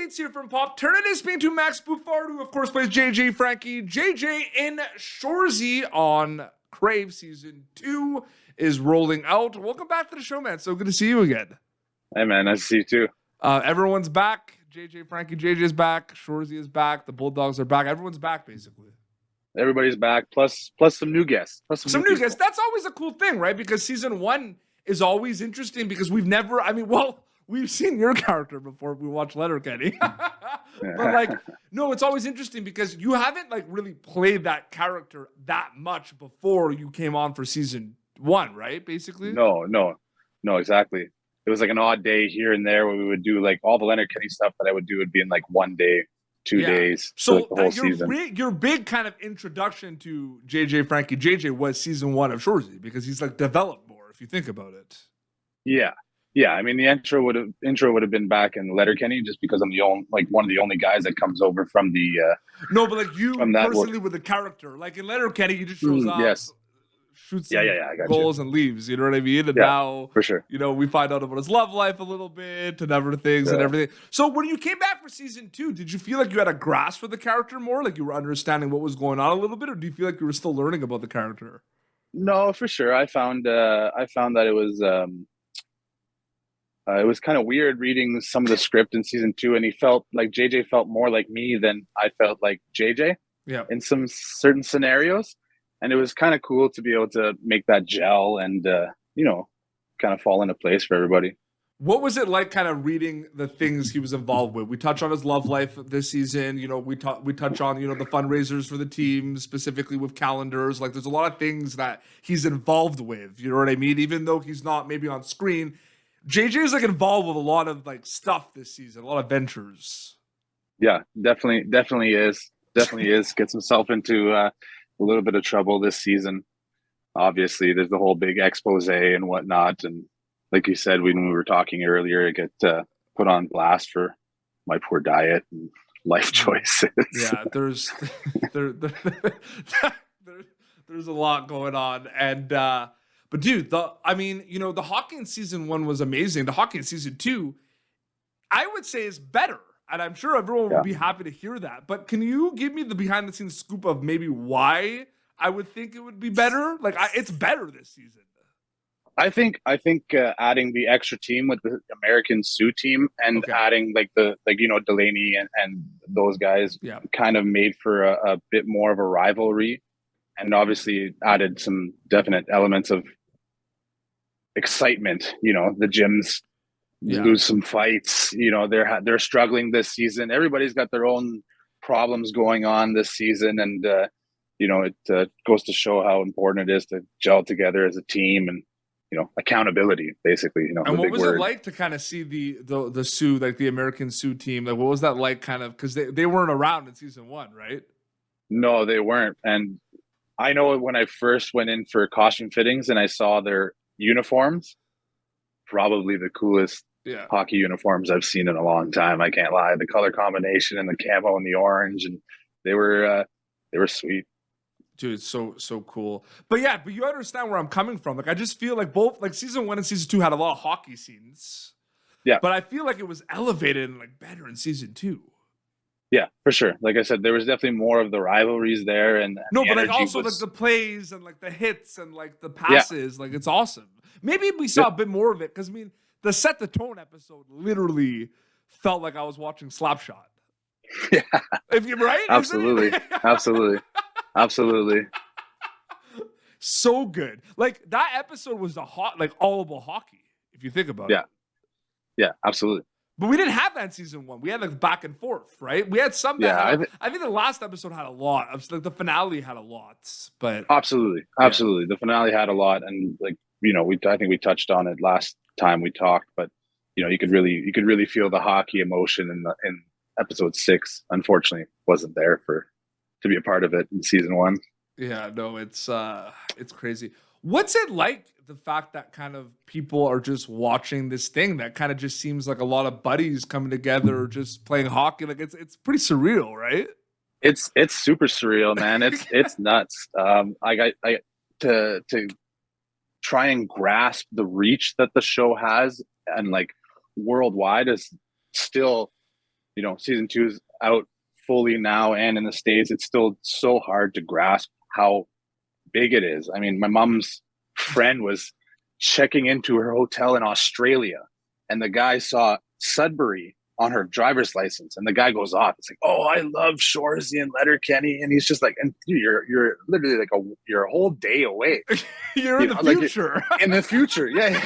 Beats here from Pop. Turning this being to Max Bouffard, who of course plays JJ Frankie JJ in Shoresy on Crave. Season 2 is rolling out. Welcome back to the show, man. So good to see you again. Hey, man. Nice to see you too. Everyone's back. JJ Frankie JJ is back. Shoresy is back. The Bulldogs are back. Everyone's back, basically. Everybody's back, plus some new guests. Plus some new guests. That's always a cool thing, right? Because season 1 is always interesting because we've seen your character before. We watched Letterkenny. But no, it's always interesting because you haven't really played that character that much before you came on for season 1, right? Basically. No, exactly. It was an odd day here and there where we would do all the Letterkenny stuff that I would do would be in 1 day, 2 days. So the whole season. Your big kind of introduction to JJ Frankie JJ was season 1 of Shoresy because he's developed more if you think about it. Yeah. I mean, the intro would have been back in Letterkenny just because I'm the only one of the only guys that comes over from the. No, but you personally with the character, in Letterkenny, he just shows up. Yes. Shoots some goals and leaves. You know what I mean? And now, for sure, we find out about his love life a little bit and everything and everything. So when you came back for season 2, did you feel like you had a grasp for the character more? You were understanding what was going on a little bit, or do you feel like you were still learning about the character? No, for sure. I found that it was kind of weird reading some of the script in season 2, and he felt like JJ felt more like me than I felt like JJ. Yeah. In some certain scenarios. And it was kind of cool to be able to make that gel and, kind of fall into place for everybody. What was it like kind of reading the things he was involved with? We touch on his love life this season. We touch on, the fundraisers for the team, specifically with calendars. There's a lot of things that he's involved with. You know what I mean? Even though he's not maybe on screen, JJ is involved with a lot of stuff this season, a lot of ventures. Yeah, definitely is. Gets himself into a little bit of trouble this season. Obviously, there's the whole big expose and whatnot, and like you said, when we were talking earlier, I get put on blast for my poor diet and life choices. Yeah, there's a lot going on, and but dude, the hockey in season 1 was amazing. The hockey in season 2, I would say, is better. And I'm sure everyone will be happy to hear that. But can you give me the behind-the-scenes scoop of maybe why I would think it would be better? It's better this season. I think adding the extra team with the American Sioux team and adding Delaney and those guys kind of made for a bit more of a rivalry, and obviously added some definite elements of excitement. The gyms. Lose some fights. They're struggling this season. Everybody's got their own problems going on this season, and it goes to show how important it is to gel together as a team and accountability, basically. And what was it like to kind of see the Sioux, the American Sioux team? What was that like? Kind of because they weren't around in season 1, right? No, they weren't. And I know when I first went in for costume fittings and I saw their uniforms, probably the coolest hockey uniforms I've seen in a long time. I can't lie. The color combination and the camo and the orange, and they were sweet. Dude, so cool. But you understand where I'm coming from. I just feel like both season 1 and season 2 had a lot of hockey scenes. Yeah. But I feel like it was elevated and better in season 2. Yeah, for sure. Like I said, there was definitely more of the rivalries there, and also the plays and the hits and the passes. It's awesome. Maybe we saw a bit more of it because the Set the Tone episode literally felt like I was watching Slapshot. Yeah. If you're right? Absolutely. Absolutely. So good. That episode was all about hockey, if you think about it. Yeah, absolutely. But we didn't have that in season 1. We had back and forth, right? We had some that I think the last episode had a lot. The finale had a lot. But Absolutely. The finale had a lot, and I think we touched on it last time we talked, but you could really feel the hockey emotion in episode 6. Unfortunately, wasn't there to be a part of it in season 1. Yeah, no, it's crazy. What's it like, the fact that kind of people are just watching this thing that kind of just seems like a lot of buddies coming together, just playing hockey? It's pretty surreal, right? It's super surreal, man. It's nuts. I to try and grasp the reach that the show has and worldwide is still, season 2 is out fully now, and in the States, it's still so hard to grasp how big it is. I mean, my mom's friend was checking into her hotel in Australia, and the guy saw Sudbury on her driver's license, and the guy goes off. It's like, oh, I love Shoresy and Letterkenny, and he's just like, and you're literally like you're a whole day away. You're in the future. Like in the future, yeah,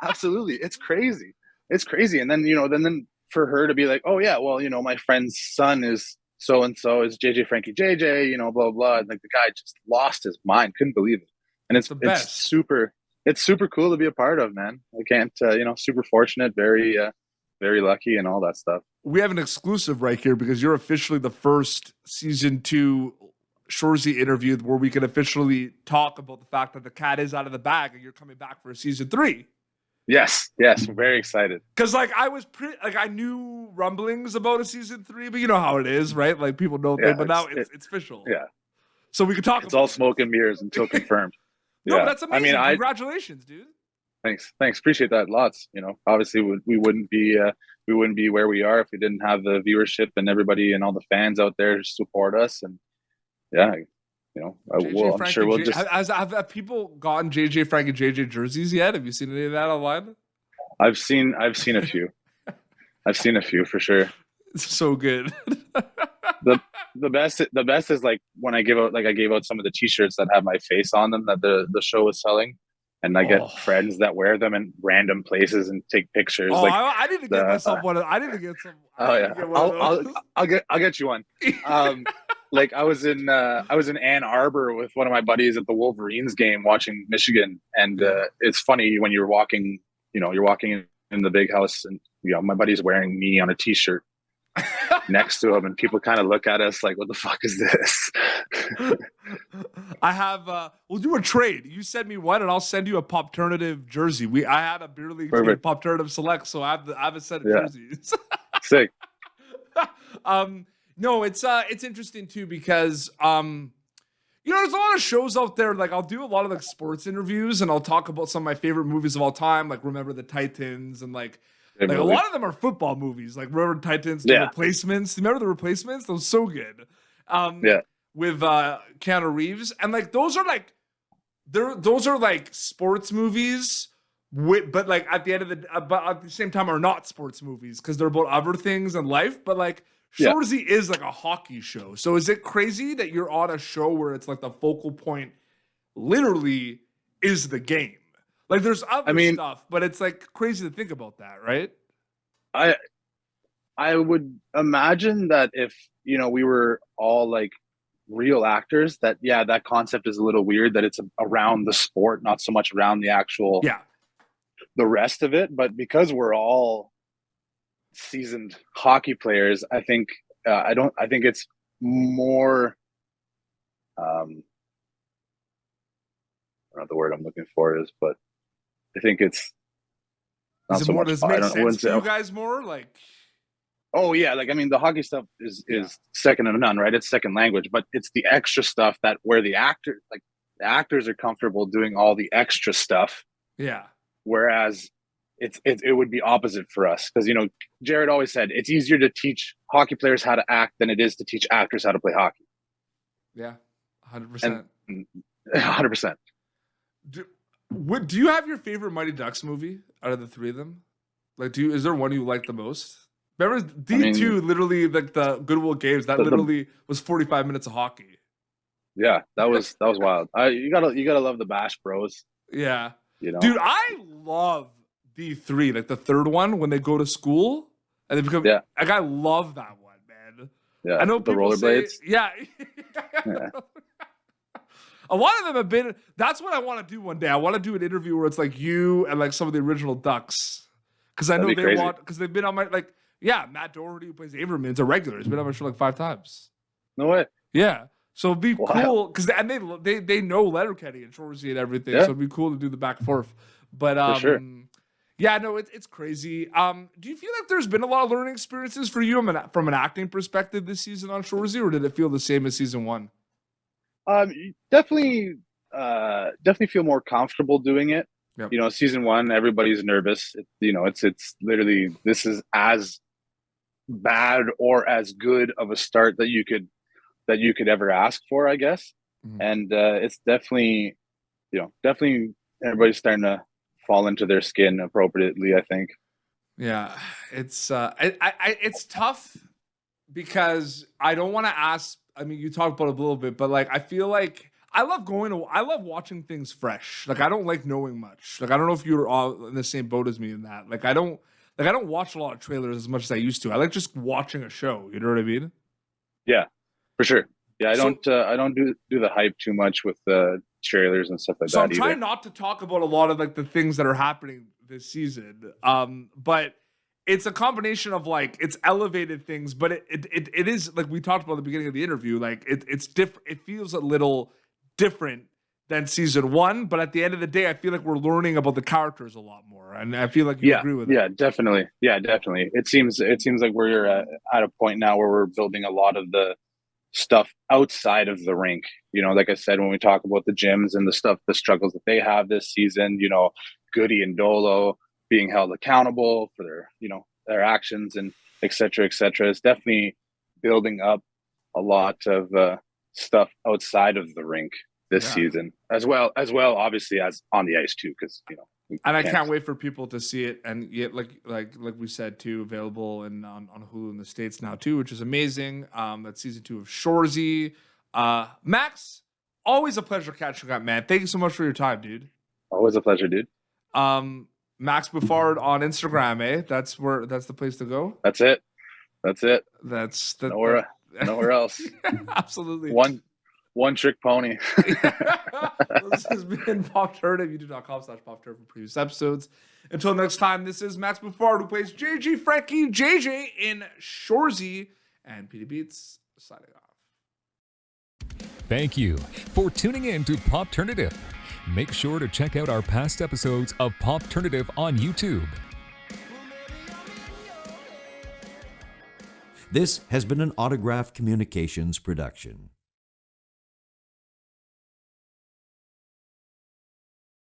absolutely. It's crazy. And then for her to be like, oh yeah, well, my friend's son is so and so, is JJ Frankie JJ, blah blah. And like the guy just lost his mind, couldn't believe it. And it's super cool to be a part of, man. I can't, super fortunate, very lucky, and all that stuff. We have an exclusive right here because you're officially the first season 2 Shoresy interview where we can officially talk about the fact that the cat is out of the bag and you're coming back for a season 3. Yes, I'm very excited. Because I knew rumblings about a season 3, but you know how it is, right? Like people know things, but now it's official. Yeah. So we can talk. It's all smoke and mirrors until confirmed. No, but that's amazing. I mean, congratulations, dude. Thanks. Appreciate that lots. Obviously we wouldn't be where we are if we didn't have the viewership and everybody and all the fans out there to support us. And yeah, I'm sure we'll just. Have people gotten JJ Frankie JJ jerseys yet? Have you seen any of that online? I've seen a few. I've seen a few for sure. It's so good. The best is like when I gave out some of the T-shirts that have my face on them that the show was selling, and I get friends that wear them in random places and take pictures. I need to get myself one. I need to get some. Oh yeah, I'll get you one. Like I was in Ann Arbor with one of my buddies at the Wolverines game watching Michigan, and it's funny when you're walking in the big house, and my buddy's wearing me on a T-shirt next to him, and people kind of look at us like, what the fuck is this? I have we'll do a trade. You send me one and I'll send you a Popternative jersey. I had a beer league team, Popternative Select, so I have a set of jerseys. Sick. No, it's interesting too because there's a lot of shows out there. Like I'll do a lot of like sports interviews and I'll talk about some of my favorite movies of all time, like Remember the Titans, and like a lot of them are football movies, like Remember the Titans, The Replacements. Remember The Replacements? Those so good. With Keanu Reeves, and like those are like sports movies, but like at the end of but at the same time are not sports movies because they're about other things in life. But like Shoresy is like a hockey show. So is it crazy that you're on a show where it's like the focal point literally is the game? Like there's other stuff, but it's like crazy to think about that, right? I would imagine that if we were all like real actors, that that concept is a little weird, that it's around the sport, not so much around the actual the rest of it. But because we're all seasoned hockey players, I think I think it's more I don't know what the word I'm looking for is, but I think it's not so much. Does it make sense to you guys more? Like, oh yeah, like I mean, the hockey stuff is second to none, right? It's second language, but it's the extra stuff that where the actors are comfortable doing all the extra stuff. Yeah. Whereas it would be opposite for us because Jared always said it's easier to teach hockey players how to act than it is to teach actors how to play hockey. Yeah, 100%. 100%. Do you have your favorite Mighty Ducks movie out of the three of them? Like, is there one you like the most? Remember D2, literally like the Goodwill Games, that literally was 45 minutes of hockey. Yeah, that was wild. You gotta love the Bash Bros. Yeah, dude, I love D3, like the third one when they go to school and they become. Like, I love that one, man. Yeah, I know the people rollerblades. Yeah. A lot of them have been. That's what I want to do one day. I want to do an interview where it's like you and like some of the original Ducks, because I know because they've been on my Matt Doherty, who plays Averman's a regular. He's been on my show like 5 times. No way. Yeah. So it'd be cool because they know Letterkenny and Shoresy and everything. So it'd be cool to do the back and forth. But for sure. Yeah, no, it's crazy. Do you feel like there's been a lot of learning experiences for you from an acting perspective this season on Shoresy, or did it feel the same as season 1? Definitely feel more comfortable doing it. Yep. Season 1, everybody's nervous. It's literally, this is as bad or as good of a start that you could ever ask for, I guess. And it's definitely, definitely everybody's starting to fall into their skin appropriately, I think. Yeah, it's it's tough because I don't want to ask. I mean, you talked about it a little bit, but like I feel like I love watching things fresh. Like I don't like knowing much. Like I don't know if you're all in the same boat as me in that. Like I don't watch a lot of trailers as much as I used to. I like just watching a show. You know what I mean? Yeah, for sure. Yeah, I So- don't do the hype too much with the trailers and stuff like So that I'm either. trying not to talk about a lot of like the things that are happening this season. But it's a combination of like it's elevated things, but it is like we talked about at the beginning of the interview. Like it's different. It feels a little different than season one, but at the end of the day, I feel like we're learning about the characters a lot more, and I feel like you agree with that. Yeah, definitely. Yeah, definitely. It seems like we're at a point now where we're building a lot of the stuff outside of the rink. Like I said, when we talk about the gyms and the struggles that they have this season, Goody and Dolo being held accountable for their actions and et cetera, it's definitely building up a lot of stuff outside of the rink this season, as well obviously as on the ice too, because and I can't wait for people to see it. And yet, like we said too, available on Hulu in the States now too, which is amazing. That's season 2 of Shoresy. Max, always a pleasure catching up, man. Thank you so much for your time, dude. Always a pleasure, dude. Max Bouffard on Instagram, eh? That's the place to go. That's it. That's nowhere else. Absolutely. One trick pony. This has been Pop Turnitin. YouTube.com/PopTurnitin for previous episodes. Until next time, this is Max Bouffard, who plays JJ Frankie JJ in Shoresy, and Petey Beats signing off. Thank you for tuning in to Pop Turnitin. Make sure to check out our past episodes of Pop Turnitin on YouTube. This has been an Autograph Communications production.